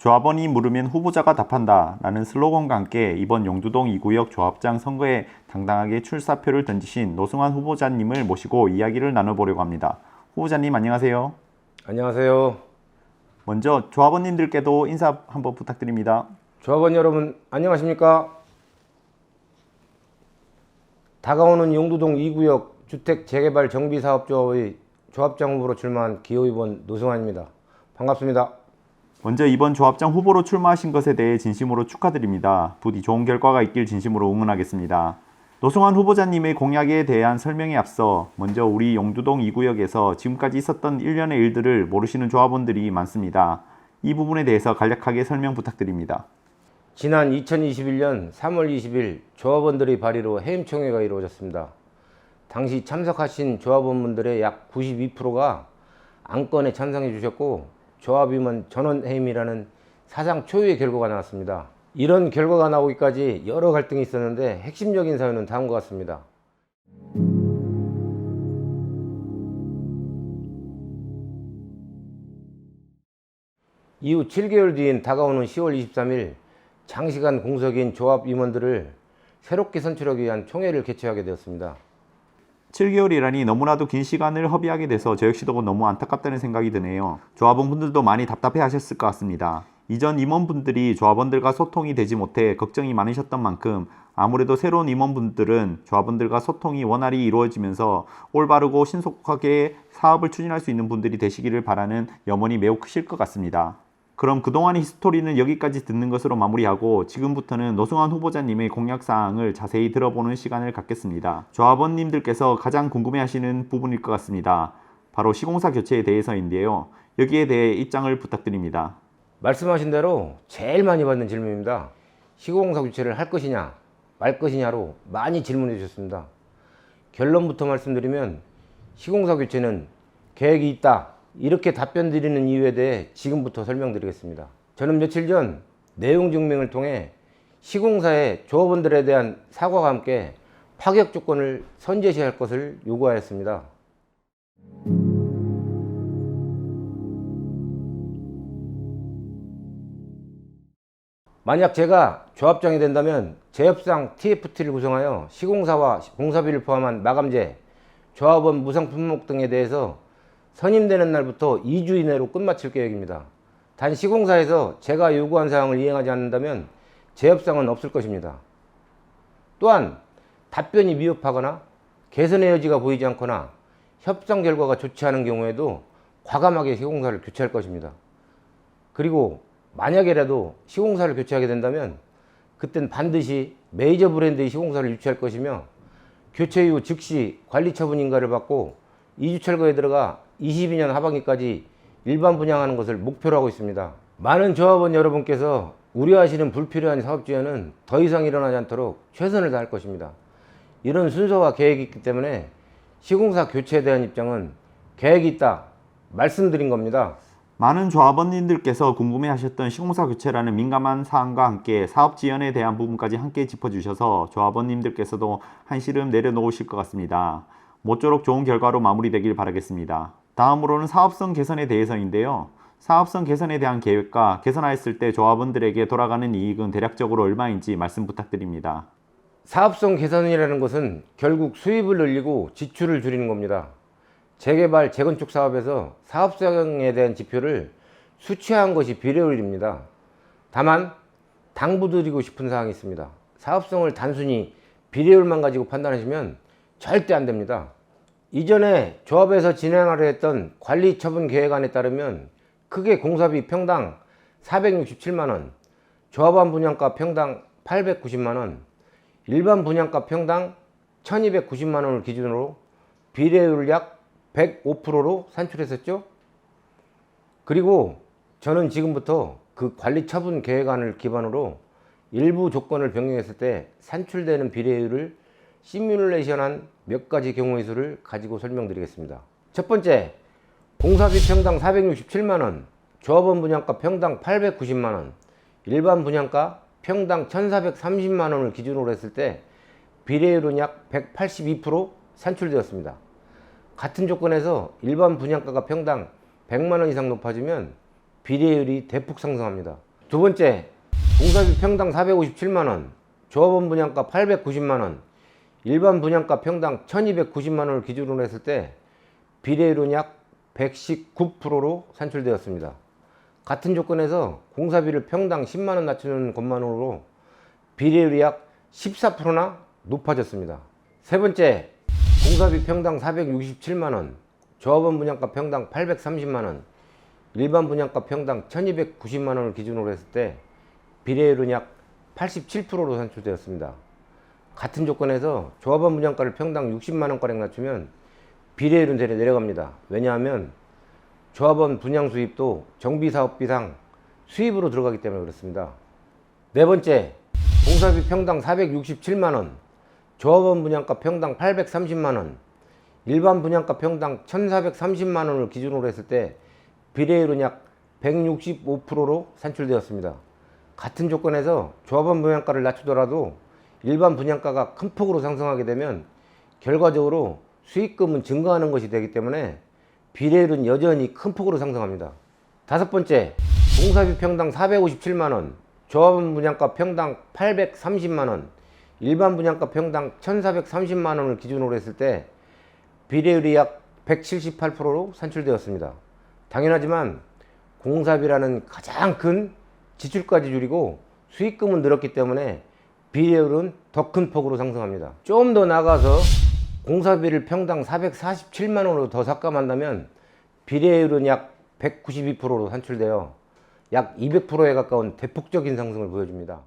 조합원이 물으면 후보자가 답한다 라는 슬로건과 함께 이번 영두동 2구역 조합장 선거에 당당하게 출사표를 던지신 노승환 후보자님을 모시고 이야기를 나눠보려고 합니다. 후보자님 안녕하세요. 안녕하세요. 먼저 조합원님들께도 인사 한번 부탁드립니다. 조합원 여러분 안녕하십니까? 다가오는 영두동 2구역 주택 재개발 정비사업조합의 조합장 후보로 출마한 기호의원 노승환입니다. 반갑습니다. 먼저 이번 조합장 후보로 출마하신 것에 대해 진심으로 축하드립니다. 부디 좋은 결과가 있길 진심으로 응원하겠습니다. 노승환 후보자님의 공약에 대한 설명에 앞서 먼저 우리 영두동 2구역에서 지금까지 있었던 일련의 일들을 모르시는 조합원들이 많습니다. 이 부분에 대해서 간략하게 설명 부탁드립니다. 지난 2021년 3월 20일 조합원들의 발의로 해임총회가 이루어졌습니다. 당시 참석하신 조합원분들의 약 92%가 안건에 찬성해 주셨고 조합임원 전원해임이라는 사상 초유의 결과가 나왔습니다. 이런 결과가 나오기까지 여러 갈등이 있었는데 핵심적인 사유는 다음과 같습니다. 이후 7개월 뒤인 다가오는 10월 23일 장시간 공석인 조합 임원들을 새롭게 선출하기 위한 총회를 개최하게 되었습니다. 7개월이라니 너무나도 긴 시간을 허비하게 돼서 저 역시도 너무 안타깝다는 생각이 드네요. 조합원분들도 많이 답답해 하셨을 것 같습니다. 이전 임원분들이 조합원들과 소통이 되지 못해 걱정이 많으셨던 만큼 아무래도 새로운 임원분들은 조합원들과 소통이 원활히 이루어지면서 올바르고 신속하게 사업을 추진할 수 있는 분들이 되시기를 바라는 염원이 매우 크실 것 같습니다. 그럼 그동안의 히스토리는 여기까지 듣는 것으로 마무리하고 지금부터는 노승환 후보자님의 공약사항을 자세히 들어보는 시간을 갖겠습니다. 조합원님들께서 가장 궁금해하시는 부분일 것 같습니다. 바로 시공사 교체에 대해서인데요. 여기에 대해 입장을 부탁드립니다. 말씀하신 대로 제일 많이 받는 질문입니다. 시공사 교체를 할 것이냐 말 것이냐로 많이 질문해 주셨습니다. 결론부터 말씀드리면 시공사 교체는 계획이 있다 이렇게 답변 드리는 이유에 대해 지금부터 설명드리겠습니다. 저는 며칠 전 내용 증명을 통해 시공사의 조합원들에 대한 사과와 함께 파격 조건을 선제시할 것을 요구하였습니다. 만약 제가 조합장이 된다면 제협상 TFT를 구성하여 시공사와 공사비를 포함한 마감재, 조합원 무상 품목 등에 대해서 선임되는 날부터 2주 이내로 끝마칠 계획입니다. 단 시공사에서 제가 요구한 사항을 이행하지 않는다면 재협상은 없을 것입니다. 또한 답변이 미흡하거나 개선의 여지가 보이지 않거나 협상 결과가 좋지 않은 경우에도 과감하게 시공사를 교체할 것입니다. 그리고 만약에라도 시공사를 교체하게 된다면 그땐 반드시 메이저 브랜드의 시공사를 유치할 것이며 교체 이후 즉시 관리 처분 인가를 받고 2주 철거에 들어가 22년 하반기까지 일반 분양하는 것을 목표로 하고 있습니다. 많은 조합원 여러분께서 우려하시는 불필요한 사업 지연은 더 이상 일어나지 않도록 최선을 다할 것입니다. 이런 순서와 계획이 있기 때문에 시공사 교체에 대한 입장은 계획이 있다 말씀드린 겁니다. 많은 조합원님들께서 궁금해하셨던 시공사 교체라는 민감한 사항과 함께 사업 지연에 대한 부분까지 함께 짚어주셔서 조합원님들께서도 한시름 내려놓으실 것 같습니다. 모쪼록 좋은 결과로 마무리되길 바라겠습니다. 다음으로는 사업성 개선에 대해서인데요. 사업성 개선에 대한 계획과 개선하였을 때 조합원들에게 돌아가는 이익은 대략적으로 얼마인지 말씀 부탁드립니다. 사업성 개선이라는 것은 결국 수입을 늘리고 지출을 줄이는 겁니다. 재개발, 재건축 사업에서 사업성에 대한 지표를 수치화한 것이 비례율입니다. 다만 당부드리고 싶은 사항이 있습니다. 사업성을 단순히 비례율만 가지고 판단하시면 절대 안 됩니다. 이전에 조합에서 진행하려 했던 관리 처분 계획안에 따르면 크게 공사비 평당 467만원, 조합원 분양가 평당 890만원, 일반 분양가 평당 1290만원을 기준으로 비례율을 약 105%로 산출했었죠. 그리고 저는 지금부터 그 관리 처분 계획안을 기반으로 일부 조건을 변경했을 때 산출되는 비례율을 시뮬레이션한 몇 가지 경우의 수를 가지고 설명드리겠습니다. 첫 번째, 공사비 평당 467만원, 조합원 분양가 평당 890만원, 일반 분양가 평당 1430만원을 기준으로 했을 때 비례율은 약 182% 산출되었습니다. 같은 조건에서 일반 분양가가 평당 100만원 이상 높아지면 비례율이 대폭 상승합니다. 두 번째, 공사비 평당 457만원, 조합원 분양가 890만원, 일반 분양가 평당 1290만원을 기준으로 했을 때 비례율은 약 119%로 산출되었습니다. 같은 조건에서 공사비를 평당 10만원 낮추는 것만으로 비례율이 약 14%나 높아졌습니다. 세 번째, 공사비 평당 467만원, 조합원 분양가 평당 830만원, 일반 분양가 평당 1290만원을 기준으로 했을 때 비례율은 약 87%로 산출되었습니다. 같은 조건에서 조합원 분양가를 평당 60만원가량 낮추면 비례율은 대략 내려갑니다. 왜냐하면 조합원 분양 수입도 정비사업비상 수입으로 들어가기 때문에 그렇습니다. 네 번째, 공사비 평당 467만원, 조합원 분양가 평당 830만원, 일반 분양가 평당 1430만원을 기준으로 했을 때 비례율은 약 165%로 산출되었습니다. 같은 조건에서 조합원 분양가를 낮추더라도 일반 분양가가 큰 폭으로 상승하게 되면 결과적으로 수익금은 증가하는 것이 되기 때문에 비례율은 여전히 큰 폭으로 상승합니다. 다섯 번째, 공사비 평당 457만원, 조합원 분양가 평당 830만원, 일반 분양가 평당 1430만원을 기준으로 했을 때 비례율이 약 178%로 산출되었습니다. 당연하지만 공사비라는 가장 큰 지출까지 줄이고 수익금은 늘었기 때문에 비례율은 더 큰 폭으로 상승합니다. 좀 더 나가서 공사비를 평당 447만원으로 더 삭감한다면 비례율은 약 192%로 산출되어 약 200%에 가까운 대폭적인 상승을 보여줍니다.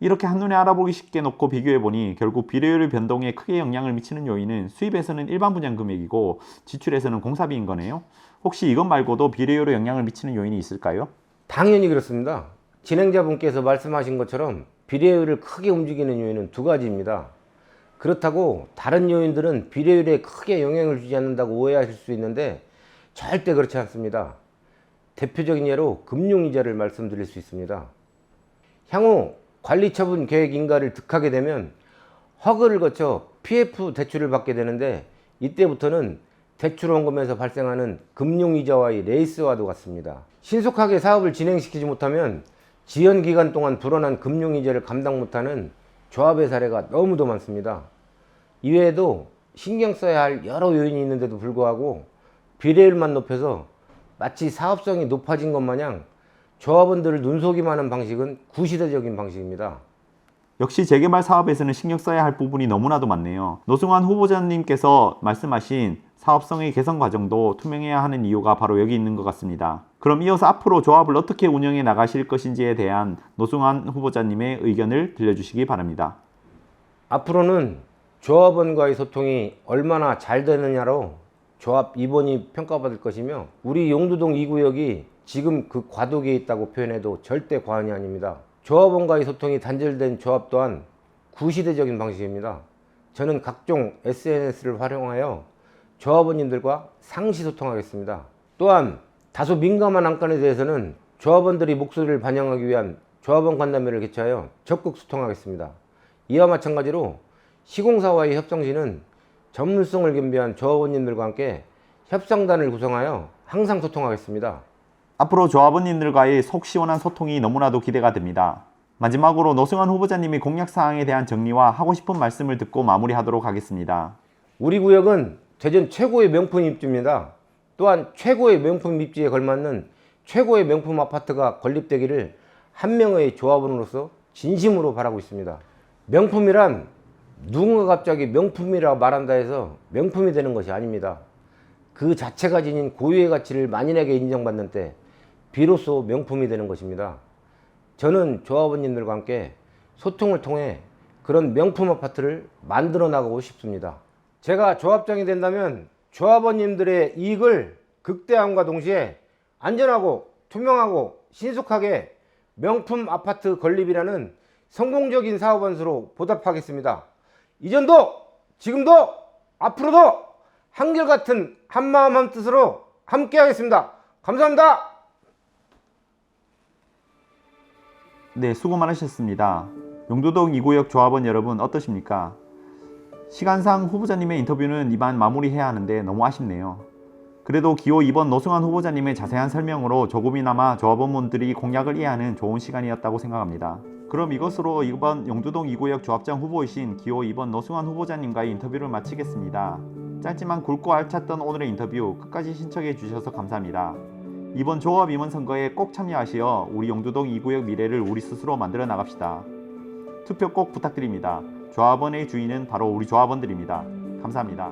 이렇게 한눈에 알아보기 쉽게 놓고 비교해보니 결국 비례율 변동에 크게 영향을 미치는 요인은 수입에서는 일반 분양 금액이고 지출에서는 공사비인 거네요. 혹시 이것 말고도 비례율에 영향을 미치는 요인이 있을까요? 당연히 그렇습니다. 진행자분께서 말씀하신 것처럼 비례율을 크게 움직이는 요인은 두 가지입니다. 그렇다고 다른 요인들은 비례율에 크게 영향을 주지 않는다고 오해하실 수 있는데 절대 그렇지 않습니다. 대표적인 예로 금융이자를 말씀드릴 수 있습니다. 향후 관리처분 계획 인가를 득하게 되면 허그를 거쳐 PF 대출을 받게 되는데 이때부터는 대출 원금에서 발생하는 금융이자와의 레이스와도 같습니다. 신속하게 사업을 진행시키지 못하면 지연기간 동안 불어난 금융이자를 감당 못하는 조합의 사례가 너무도 많습니다. 이외에도 신경 써야 할 여러 요인이 있는데도 불구하고 비례율만 높여서 마치 사업성이 높아진 것 마냥 조합원들을 눈속임하는 하는 방식은 구시대적인 방식입니다. 역시 재개발 사업에서는 신경 써야 할 부분이 너무나도 많네요. 노승환 후보자님께서 말씀하신 사업성의 개선 과정도 투명해야 하는 이유가 바로 여기 있는 것 같습니다. 그럼 이어서 앞으로 조합을 어떻게 운영해 나가실 것인지에 대한 노승환 후보자님의 의견을 들려주시기 바랍니다. 앞으로는 조합원과의 소통이 얼마나 잘 되느냐로 조합 이번이 평가받을 것이며 우리 용두동 2구역이 지금 그 과도기에 있다고 표현해도 절대 과언이 아닙니다. 조합원과의 소통이 단절된 조합 또한 구시대적인 방식입니다. 저는 각종 SNS를 활용하여 조합원님들과 상시 소통하겠습니다. 또한 다소 민감한 안건에 대해서는 조합원들이 목소리를 반영하기 위한 조합원 간담회를 개최하여 적극 소통하겠습니다. 이와 마찬가지로 시공사와의 협상 시는 전문성을 겸비한 조합원님들과 함께 협상단을 구성하여 항상 소통하겠습니다. 앞으로 조합원님들과의 속 시원한 소통이 너무나도 기대가 됩니다. 마지막으로 노승환 후보자님의 공약사항에 대한 정리와 하고 싶은 말씀을 듣고 마무리하도록 하겠습니다. 우리 구역은 대전 최고의 명품 입지입니다. 또한 최고의 명품 입지에 걸맞는 최고의 명품 아파트가 건립되기를 한 명의 조합원으로서 진심으로 바라고 있습니다. 명품이란 누군가 갑자기 명품이라 말한다 해서 명품이 되는 것이 아닙니다. 그 자체가 지닌 고유의 가치를 만인에게 인정받는 때 비로소 명품이 되는 것입니다. 저는 조합원님들과 함께 소통을 통해 그런 명품 아파트를 만들어 나가고 싶습니다. 제가 조합장이 된다면 조합원님들의 이익을 극대화함과 동시에 안전하고 투명하고 신속하게 명품 아파트 건립이라는 성공적인 사업원수로 보답하겠습니다. 이전도 지금도 앞으로도 한결같은 한마음 한뜻으로 함께 하겠습니다. 감사합니다. 네, 수고 많으셨습니다. 용두동 2구역 조합원 여러분 어떠십니까? 시간상 후보자님의 인터뷰는 이만 마무리해야 하는데 너무 아쉽네요. 그래도 기호 2번 노승환 후보자님의 자세한 설명으로 조금이나마 조합원분들이 공약을 이해하는 좋은 시간이었다고 생각합니다. 그럼 이것으로 이번 영두동 2구역 조합장 후보이신 기호 2번 노승환 후보자님과의 인터뷰를 마치겠습니다. 짧지만 굵고 알찼던 오늘의 인터뷰 끝까지 신청해 주셔서 감사합니다. 이번 조합 임원 선거에 꼭 참여하시어 우리 영두동 2구역 미래를 우리 스스로 만들어 나갑시다. 투표 꼭 부탁드립니다. 조합원의 주인은 바로 우리 조합원들입니다. 감사합니다.